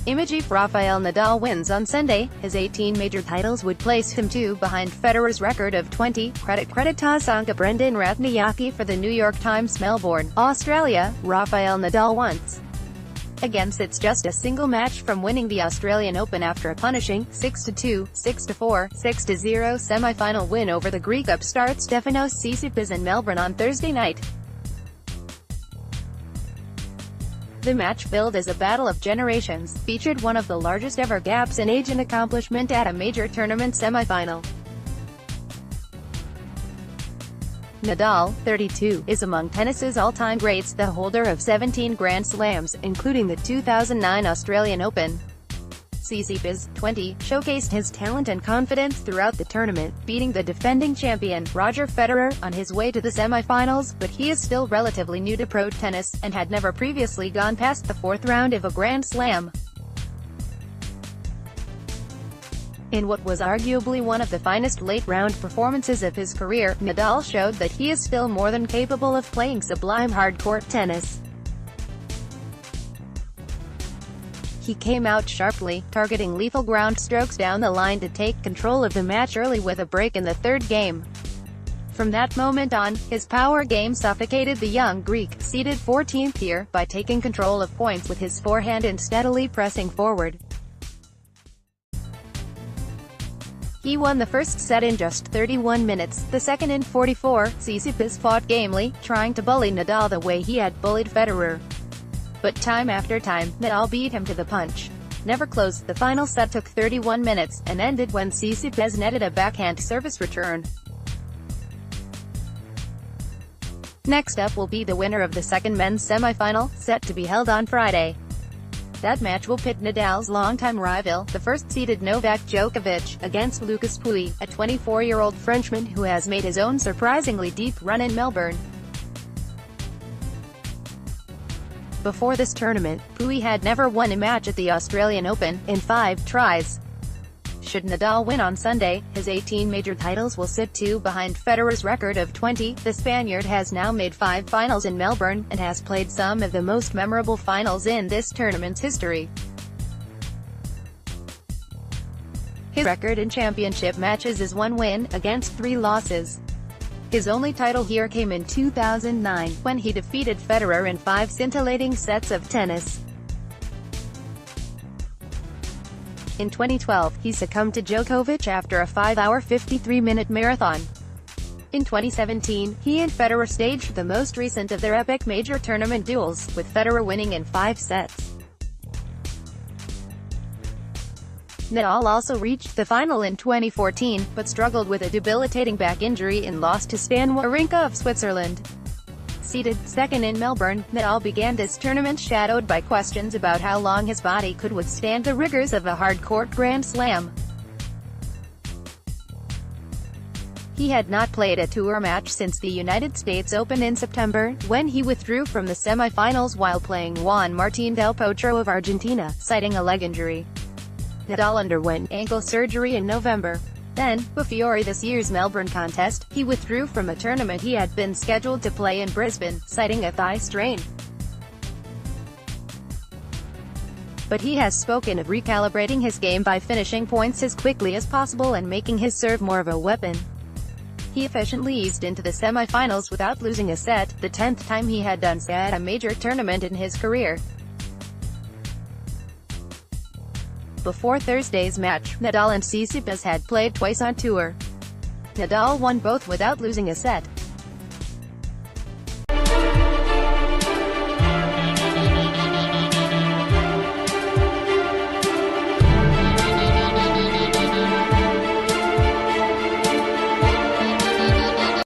ImageIf Rafael Nadal wins on Sunday, his 18 major titles would place him 2 behind Federer's record of 20. Credit Tasanka Brendon Ratnayake for the New York Times Melbourne, Australia. Rafael Nadal once again sits just a single match from winning the Australian Open after a punishing 6-2, 6-4, 6-0 semi-final win over the Greek upstart Stefanos Tsitsipas in Melbourne on Thursday night. The match, billed as a battle of generations, featured one of the largest ever gaps in age and accomplishment at a major tournament semi-final. Nadal, 32, is among tennis's all-time greats, the holder of 17 Grand Slams, including the 2009 Australian Open. Tsitsipas, 20, showcased his talent and confidence throughout the tournament, beating the defending champion, Roger Federer, on his way to the semi-finals, but he is still relatively new to pro tennis, and had never previously gone past the fourth round of a Grand Slam. In what was arguably one of the finest late-round performances of his career, Nadal showed that he is still more than capable of playing sublime hard-court tennis. He came out sharply, targeting lethal ground strokes down the line to take control of the match early with a break in the third game. From that moment on, his power game suffocated the young Greek, seeded 14th here, by taking control of points with his forehand and steadily pressing forward. He won the first set in just 31 minutes, the second in 44. Tsitsipas fought gamely, trying to bully Nadal the way he had bullied Federer. But time after time, Nadal beat him to the punch. Never close. The final set took 31 minutes, and ended when Tsitsipas netted a backhand service return. Next up will be the winner of the second men's semi-final, set to be held on Friday. That match will pit Nadal's longtime rival, the first-seeded Novak Djokovic, against Lucas Pouille, a 24-year-old Frenchman who has made his own surprisingly deep run in Melbourne. Before this tournament, Pouille had never won a match at the Australian Open, in 5 tries. Should Nadal win on Sunday, his 18 major titles will sit 2 behind Federer's record of 20. The Spaniard has now made 5 finals in Melbourne, and has played some of the most memorable finals in this tournament's history. His record in championship matches is 1 win, against 3 losses. His only title here came in 2009, when he defeated Federer in 5 scintillating sets of tennis. In 2012, he succumbed to Djokovic after a 5-hour 53-minute marathon. In 2017, he and Federer staged the most recent of their epic major tournament duels, with Federer winning in 5 sets. Nadal also reached the final in 2014, but struggled with a debilitating back injury and lost to Stan Wawrinka of Switzerland. Seeded second in Melbourne, Nadal began this tournament shadowed by questions about how long his body could withstand the rigors of a hard-court Grand Slam. He had not played a tour match since the United States Open in September, when he withdrew from the semi-finals while playing Juan Martín del Potro of Argentina, citing a leg injury. Nadal underwent ankle surgery in November. Then, before this year's Melbourne contest, he withdrew from a tournament he had been scheduled to play in Brisbane, citing a thigh strain. But he has spoken of recalibrating his game by finishing points as quickly as possible and making his serve more of a weapon. He efficiently eased into the semi-finals without losing a set, the 10th time he had done so at a major tournament in his career. Before Thursday's match, Nadal and Tsitsipas had played twice on tour. Nadal won both without losing a set.